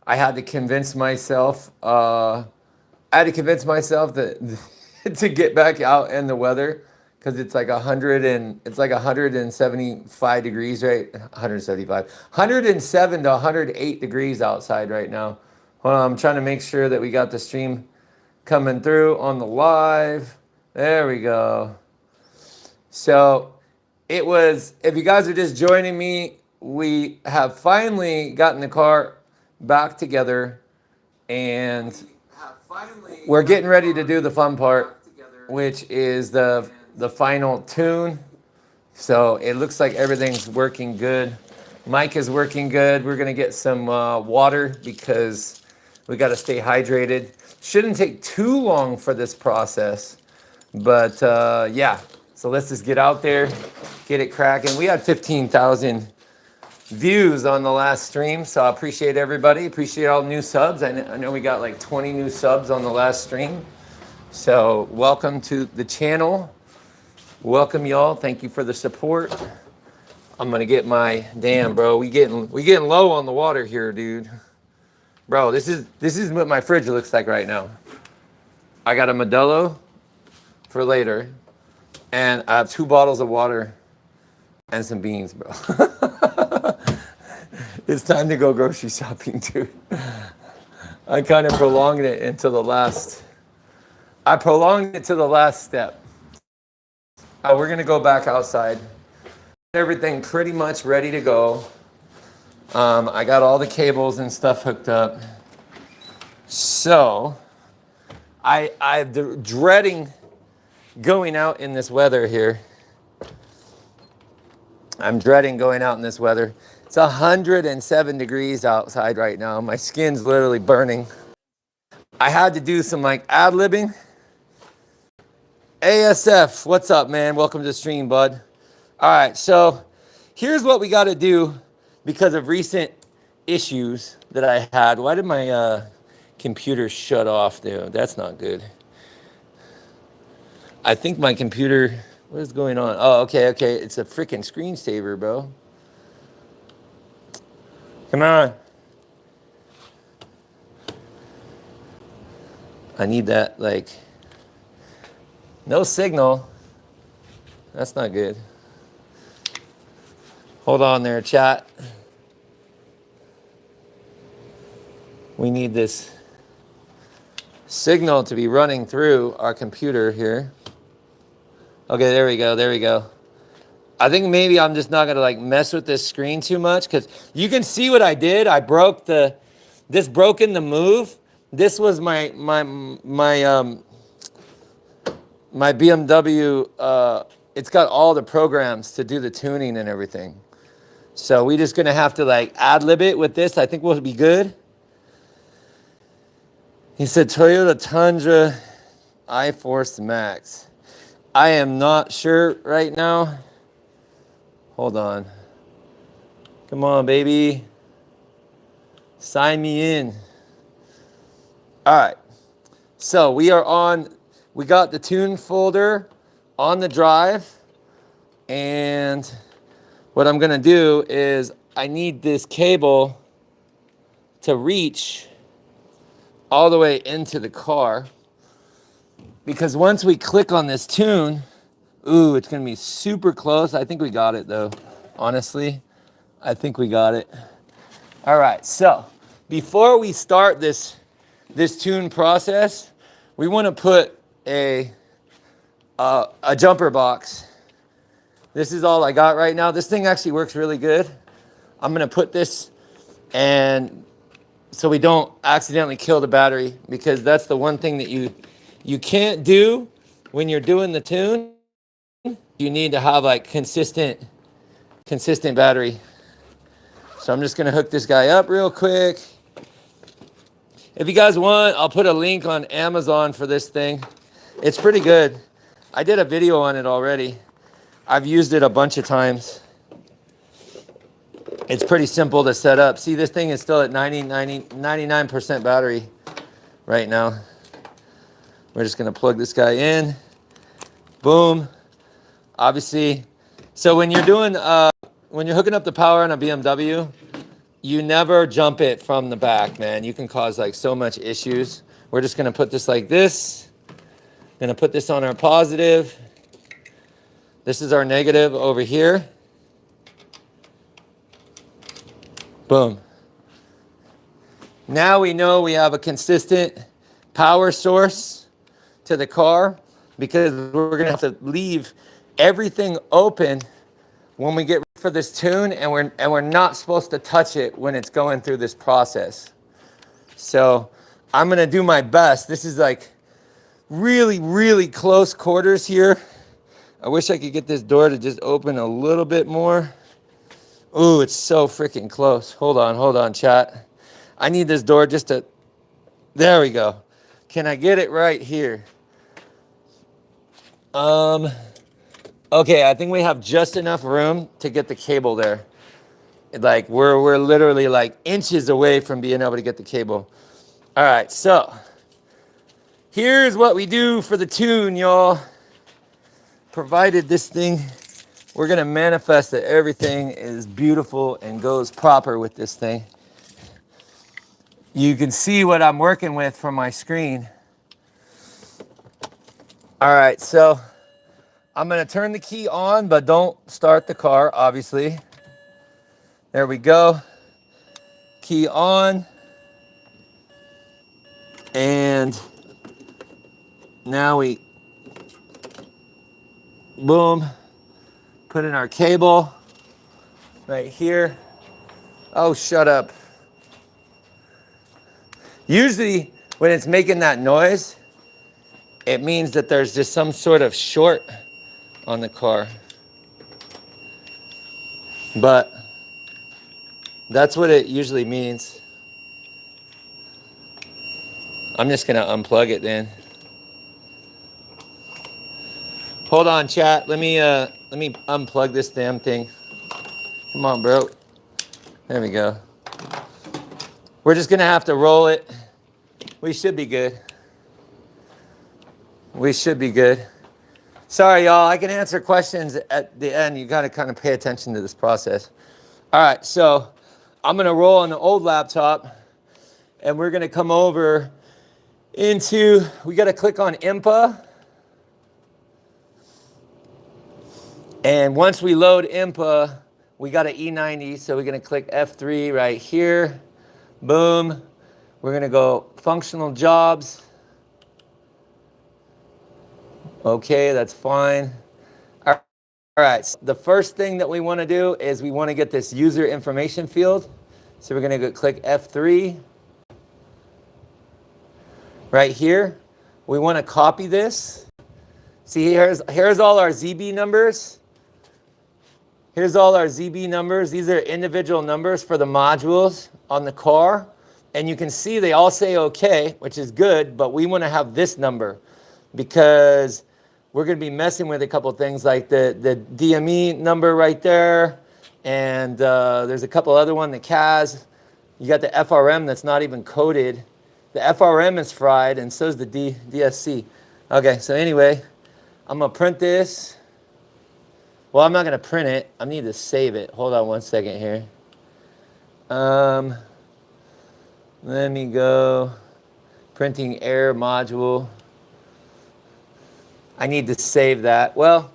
I had to convince myself. I had to convince myself that to get back out in the weather because it's like 175 degrees, right? 175, 107 to 108 degrees outside right now. Well, I'm trying to make sure that we got the stream coming through on the live. There we go. So it was, if you guys are just joining me, we have finally gotten the car back together and we're getting ready to do the fun part, which is the final tune. So it looks like everything's working good. Mic is working good. We're gonna get some water because we gotta stay hydrated. Shouldn't take too long for this process, but yeah. So let's just get out there, get it cracking. We had 15,000 views on the last stream, so I appreciate everybody. Appreciate all new subs. I know we got like 20 new subs on the last stream. So welcome to the channel. Welcome y'all. Thank you for the support. I'm gonna get my damn bro. We getting low on the water here, dude. Bro, this is what my fridge looks like right now. I got a Modelo for later, and I have 2 bottles of water and some beans, bro. It's time to go grocery shopping, dude. I kind of prolonged it until the last. I prolonged it to the last step. We're gonna go back outside. Everything pretty much ready to go. I got all the cables and stuff hooked up. So, I'm dreading going out in this weather here. I'm dreading going out in this weather. It's 107 degrees outside right now. My skin's literally burning. I had to do some like ad-libbing. ASF, what's up, man? Welcome to the stream, bud. All right, so here's what we got to do because of recent issues that I had. Why did my computer shut off, dude? That's not good. I think my computer, what is going on? Oh, okay. It's a freaking screensaver, bro. Come on. I need that, like, no signal. That's not good. Hold on there, chat. We need this signal to be running through our computer here. Okay, there we go. I think maybe I'm just not gonna like mess with this screen too much because you can see what I did. I broke this broke in the move. This was my BMW. It's got all the programs to do the tuning and everything. So we just gonna have to like ad-lib it with this. I think we'll be good. He said Toyota Tundra iForce Max. I am not sure right now. Hold on. Come on, baby. Sign me in. All right. So we got the tune folder on the drive. And what I'm going to do is I need this cable to reach all the way into the car. Because once we click on this tune, ooh, it's gonna be super close. I think we got it though. Honestly, I think we got it. All right, so before we start this tune process, we wanna put a jumper box. This is all I got right now. This thing actually works really good. I'm gonna put this and so we don't accidentally kill the battery because that's the one thing that you can't do when you're doing the tune. You need to have like consistent battery. So I'm just gonna hook this guy up real quick. If you guys want, I'll put a link on Amazon for this thing. It's pretty good. I did a video on it already. I've used it a bunch of times. It's pretty simple to set up. See, this thing is still at 99% battery right now. We're just gonna plug this guy in. Boom. Obviously, so when you're doing, when you're hooking up the power on a BMW, you never jump it from the back, man. You can cause like so much issues. We're just gonna put this like this. Gonna put this on our positive. This is our negative over here. Boom. Now we know we have a consistent power source to the car, because we're gonna have to leave everything open when we get ready for this tune, and we're not supposed to touch it when it's going through this process. So I'm gonna do my best. This is like really, really close quarters here. I wish I could get this door to just open a little bit more. Ooh, it's so freaking close. Hold on, chat. I need this door just to, there we go. Can I get it right here? Okay, I think we have just enough room to get the cable there. Like we're literally like inches away from being able to get the cable. All right, so here's what we do for the tune, y'all. Provided this thing, we're gonna manifest that everything is beautiful and goes proper with this thing. You can see what I'm working with from my screen. All right, so I'm gonna turn the key on, but don't start the car, obviously. There we go. Key on. And now we, boom, put in our cable right here. Oh, shut up. Usually when it's making that noise, it means that there's just some sort of short on the car. But that's what it usually means. I'm just gonna unplug it then. Hold on, chat. Let me unplug this damn thing. Come on, bro. There we go. We're just gonna have to roll it. We should be good. We should be good. Sorry, y'all. I can answer questions at the end. You gotta kind of pay attention to this process. All right, so I'm gonna roll on the old laptop, and we're gonna come over into, we gotta click on IMPA. And once we load IMPA, we got an E90, so we're gonna click F3 right here. Boom. We're gonna go functional jobs. Okay, that's fine. All right, so the first thing that we wanna do is we wanna get this user information field. So we're gonna go click F3. Right here, we wanna copy this. See, here's all our ZB numbers. Here's all our ZB numbers. These are individual numbers for the modules on the car. And you can see they all say okay, which is good, but we want to have this number because we're going to be messing with a couple of things like the DME number right there. And there's a couple other ones, the CAS. You got the FRM that's not even coded. The FRM is fried, and so is the DSC. Okay, so anyway, I'm going to print this. Well, I'm not going to print it. I need to save it. Hold on one second here. Let me go. Printing error module. I need to save that. Well,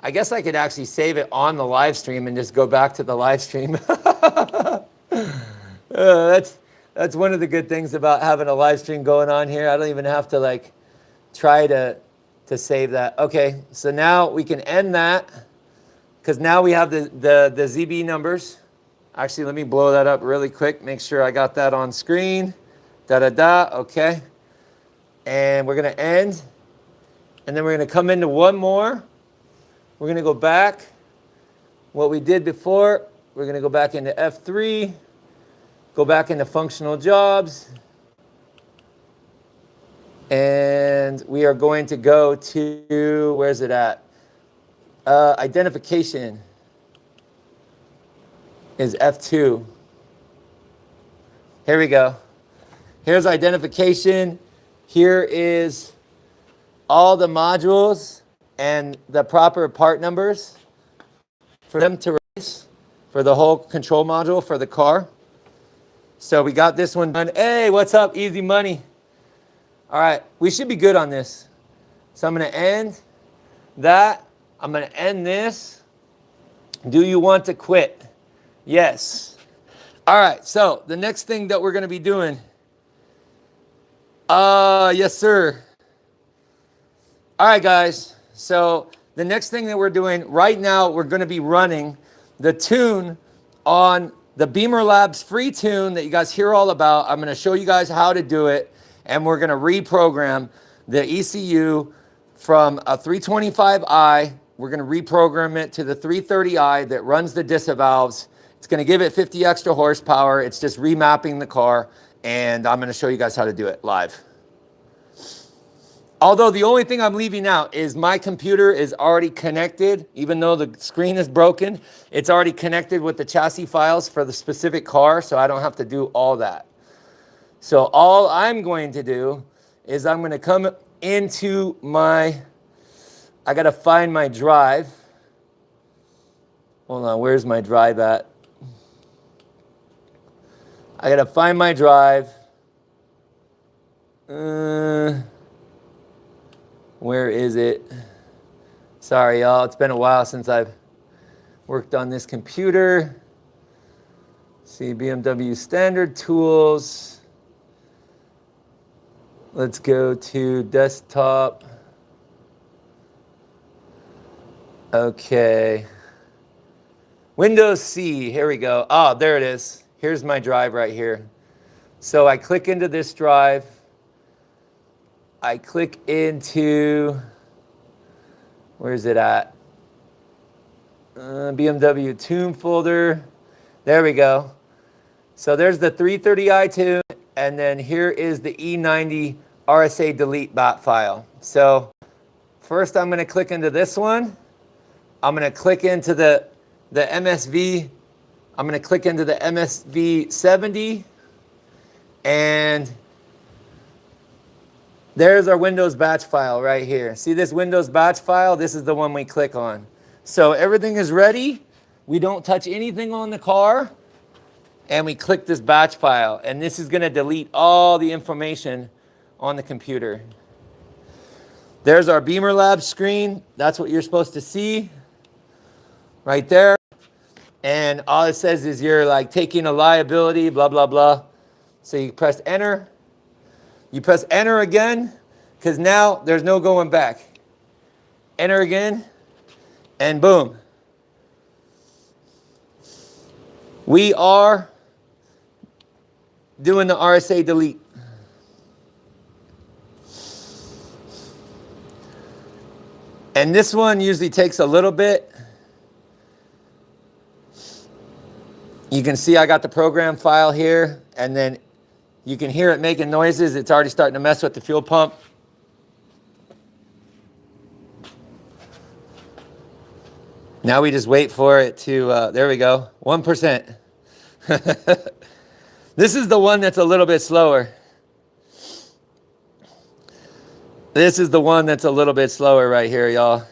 I guess I could actually save it on the live stream and just go back to the live stream. That's one of the good things about having a live stream going on here. I don't even have to like try to save that. Okay, so now we can end that. Because now we have the ZB numbers. Actually, let me blow that up really quick. Make sure I got that on screen. Okay. And we're going to end. And then we're going to come into one more. We're going to go back. What we did before, we're going to go back into F3. Go back into functional jobs. And we are going to go to, where's it at? Identification is F2. Here we go. Here's identification. Here is all the modules and the proper part numbers for them to race for the whole control module for the car. So we got this one done. Hey, what's up, Easy Money? All right, we should be good on this. So I'm gonna end that. I'm gonna end this. Do you want to quit? Yes. All right, so the next thing that we're gonna be doing. Yes, sir. All right, guys. So the next thing that we're doing right now, we're gonna be running the tune on the Beamer Labs free tune that you guys hear all about. I'm gonna show you guys how to do it, and we're gonna reprogram the ECU from a 325i. We're gonna reprogram it to the 330i that runs the disavows. It's gonna give it 50 extra horsepower. It's just remapping the car, and I'm gonna show you guys how to do it live. Although the only thing I'm leaving out is my computer is already connected, even though the screen is broken, it's already connected with the chassis files for the specific car, so I don't have to do all that. So all I'm going to do is I'm going to come into my, I got to find my drive. Hold on, where's my drive at? I got to find my drive. Where is it? Sorry, y'all. It's been a while since I've worked on this computer. See, BMW standard tools. Let's go to desktop. Okay. Windows C. Here we go. Oh, there it is. Here's my drive right here. So I click into this drive. I click into, where's it at? BMW tune folder. There we go. So there's the 330i tune, and then here is the E90 RSA delete bat file. So first I'm gonna click into this one. I'm gonna click into the MSV. I'm gonna click into the MSV 70, and there's our Windows batch file right here. See this Windows batch file? This is the one we click on. So everything is ready. We don't touch anything on the car. And we click this batch file. And this is going to delete all the information on the computer. There's our Beamer Labs screen. That's what you're supposed to see right there. And all it says is you're like taking a liability, blah, blah, blah. So you press enter. You press enter again, because now there's no going back. Enter again, and boom. We are doing the RSA delete. And this one usually takes a little bit. You can see I got the program file here, and then you can hear it making noises. It's already starting to mess with the fuel pump. Now we just wait for it to, there we go, 1%. This is the one that's a little bit slower. This is the one that's a little bit slower right here, y'all.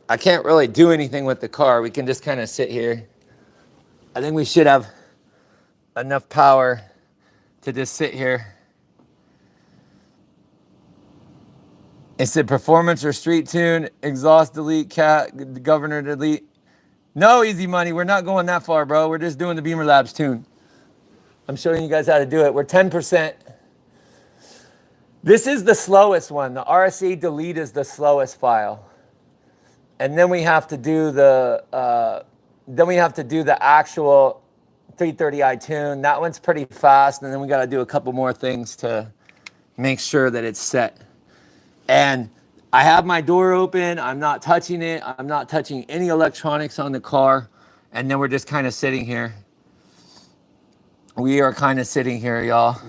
I can't really do anything with the car. We can just kind of sit here. I think we should have enough power to just sit here. It said performance or street tune, exhaust delete, cat, governor delete. No, Easy Money, we're not going that far, bro. We're just doing the Beamer Labs tune. I'm showing you guys how to do it. We're 10%. This is the slowest one. The RSA delete is the slowest file. And then we have to do the actual 330i tune. That one's pretty fast, and then we got to do a couple more things to make sure that it's set. And I have my door open. I'm not touching it. I'm not touching any electronics on the car. And then we're just kind of sitting here. We are kind of sitting here, y'all.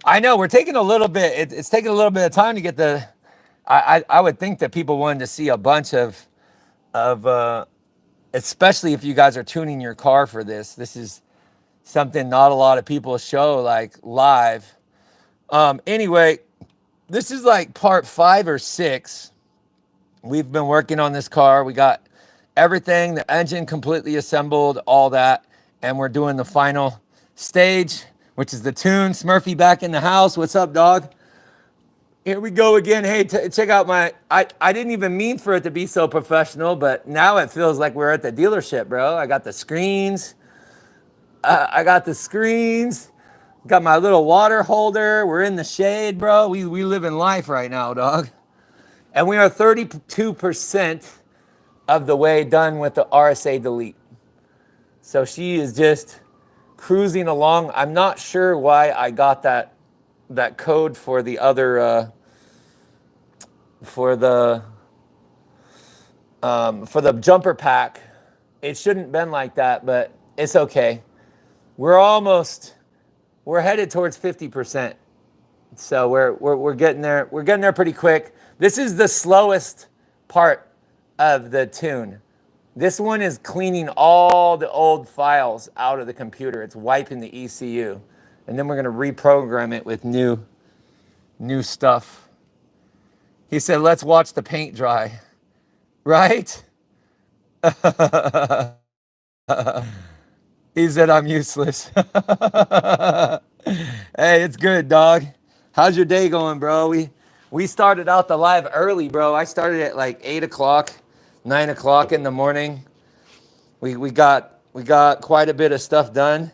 I know we're taking a little bit. It's taking a little bit of time to get the. I would think that people wanted to see a bunch of especially if you guys are tuning your car for this. This is something not a lot of people show like live. Anyway, this is like part 5 or 6. We've been working on this car. We got everything, the engine completely assembled, all that. and we're doing the final stage, which is the tune. Smurfy back in the house. What's up, dog? Here we go again. Hey, check out my, I didn't even mean for it to be so professional, but now it feels like we're at the dealership, bro. I got the screens. Got my little water holder. We're in the shade, bro. We live in life right now, dog. And we are 32% of the way done with the RSA delete. So she is just cruising along. I'm not sure why I got that code for the other for the jumper pack. It shouldn't have been like that, but it's okay. We're headed towards 50%. So we're getting there. We're getting there pretty quick. This is the slowest part of the tune. This one is cleaning all the old files out of the computer. It's wiping the ECU. And then we're going to reprogram it with new stuff. He said, let's watch the paint dry. Right? He said, I'm useless. Hey, it's good, dog. How's your day going, bro? We started out the live early, bro. I started at like 8 o'clock, 9 o'clock in the morning. We got quite a bit of stuff done.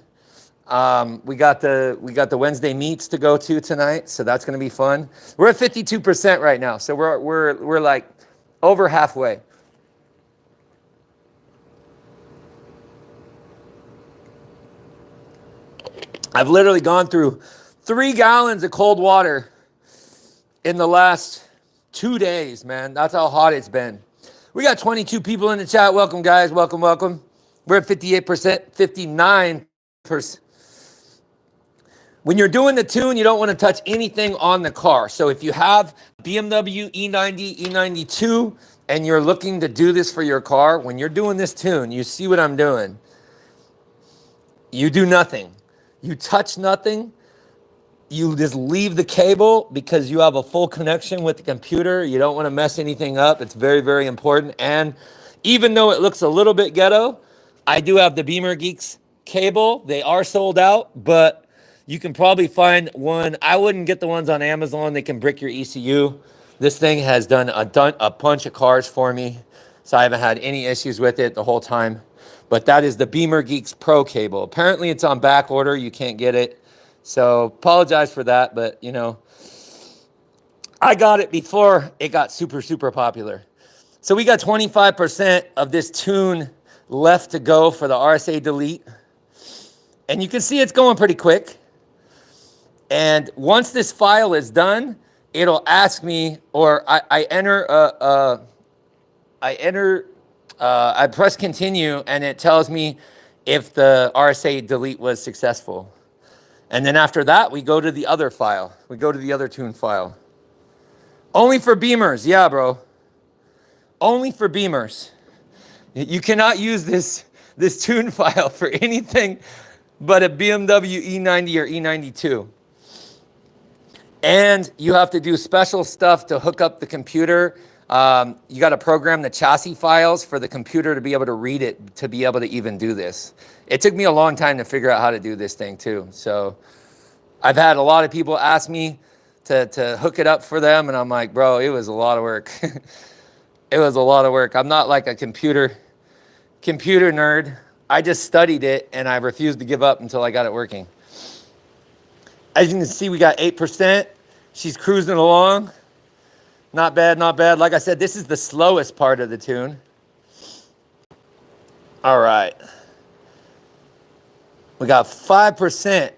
We got the Wednesday meets to go to tonight, so that's gonna be fun. We're at 52% right now, so we're like over halfway. I've literally gone through 3 gallons of cold water in the last 2 days, man. That's how hot it's been. We got 22 people in the chat. Welcome, guys. Welcome, welcome. We're at 58%, 59%. When you're doing the tune, you don't want to touch anything on the car. So if you have BMW E90, E92, and you're looking to do this for your car, when you're doing this tune, you see what I'm doing. You do nothing. You touch nothing. You just leave the cable because you have a full connection with the computer. You don't want to mess anything up. It's very, very important. And even though it looks a little bit ghetto, I do have the Beamer Geeks cable. They are sold out, but you can probably find one. I wouldn't get the ones on Amazon. They can brick your ECU. This thing has done a bunch of cars for me, so I haven't had any issues with it the whole time. But that is the Beamer Geeks Pro cable. Apparently it's on back order. You can't get it. So apologize for that, but you know, I got it before it got super, super popular. So we got 25% of this tune left to go for the RSA delete. And you can see it's going pretty quick. And once this file is done, it'll ask me, or I press continue, and it tells me if the RSA delete was successful. And then after that, we go to the other file. We go to the other tune file. Only for Beamers. Yeah, bro. Only for Beamers. You cannot use this tune file for anything but a BMW E90 or E92. And you have to do special stuff to hook up the computer. You got to program the chassis files for the computer to be able to read it, to be able to even do this. It took me a long time to figure out how to do this thing too. So I've had a lot of people ask me to hook it up for them, and I'm like, bro, it was a lot of work. It was a lot of work. I'm not like a computer nerd. I just studied it, and I refused to give up until I got it working. As you can see, we got 8%. She's cruising along. Not bad, not bad. Like I said, this is the slowest part of the tune. All right. We got 5%.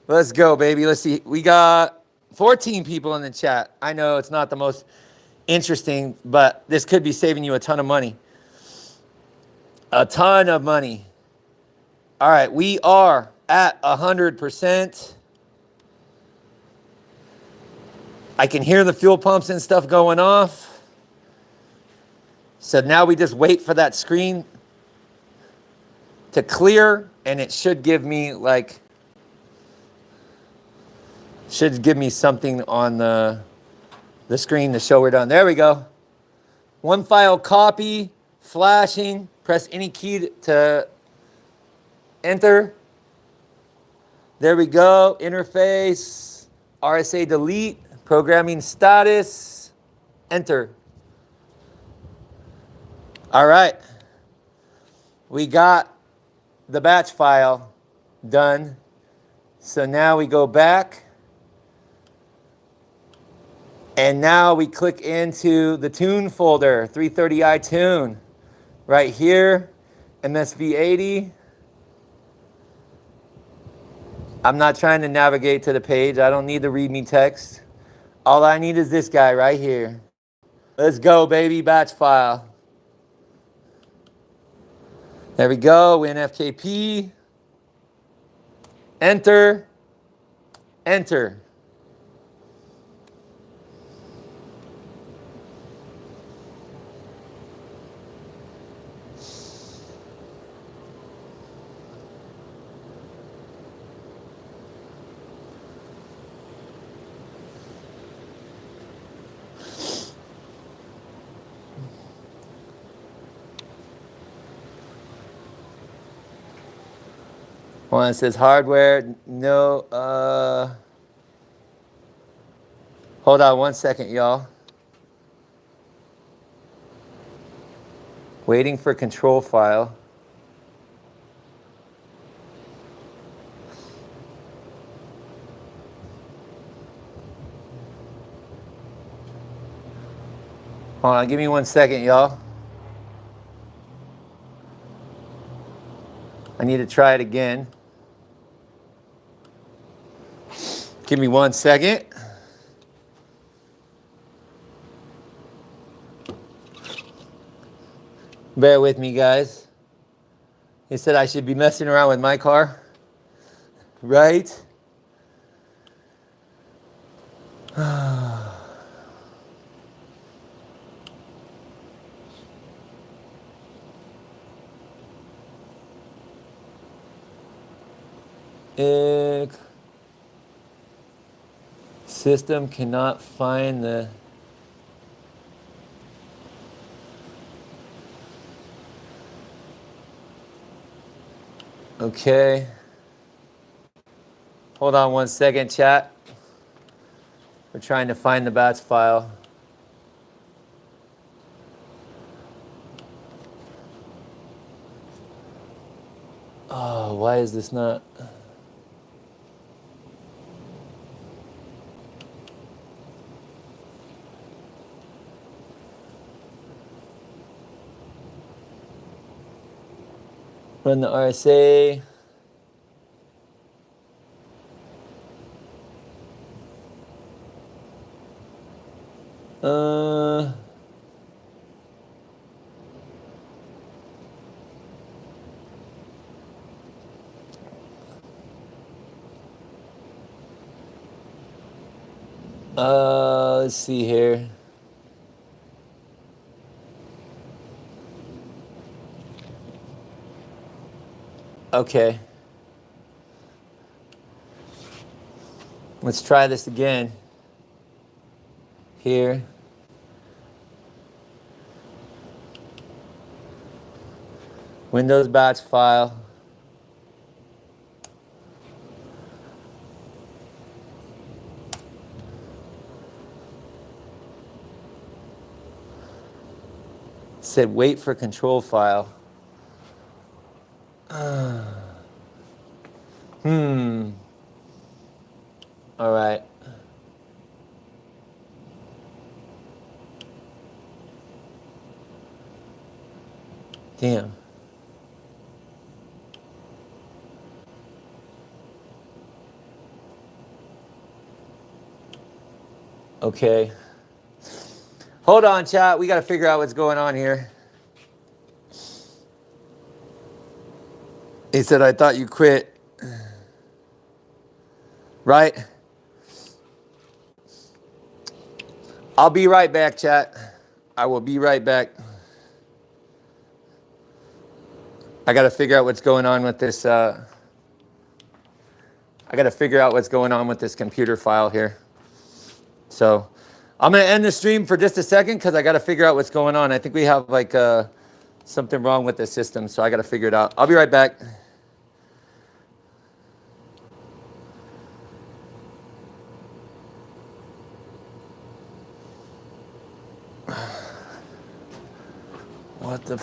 Let's go, baby. Let's see. We got 14 people in the chat. I know it's not the most interesting, but this could be saving you a ton of money. A ton of money. All right, we are at 100%. I can hear the fuel pumps and stuff going off. So now we just wait for that screen to clear, and it should give me like, something on the screen to show we're done. There we go. One file copy, flashing. Press any key to Enter. There we go. Interface. RSA delete. Programming status. Enter. All right. We got the batch file done. So now we go back. And now we click into the tune folder, 330i tune. Right here, MSV80. I'm not trying to navigate to the page. I don't need the readme text. All I need is this guy right here. Let's go, baby, batch file. There we go, WinFKP. Enter, enter. One that says hardware, no, hold on 1 second, y'all. Waiting for control file. Hold on, give me 1 second, y'all. I need to try it again. Give me 1 second. Bear with me, guys. He said I should be messing around with my car. Right? System cannot find the... Okay. Hold on 1 second, chat. We're trying to find the batch file. Oh, why is this not... Run the RSA. Let's see here. Okay. Let's try this again. Here. Windows batch file. Said wait for control file. All right. Damn. Okay. Hold on, chat. We got to figure out what's going on here. He said, I thought you quit. Right? I'll be right back, chat. I will be right back. I got to figure out what's going on with this. I got to figure out what's going on with this computer file here. So I'm going to end the stream for just a second because I got to figure out what's going on. I think we have like something wrong with the system, so I got to figure it out. I'll be right back. What the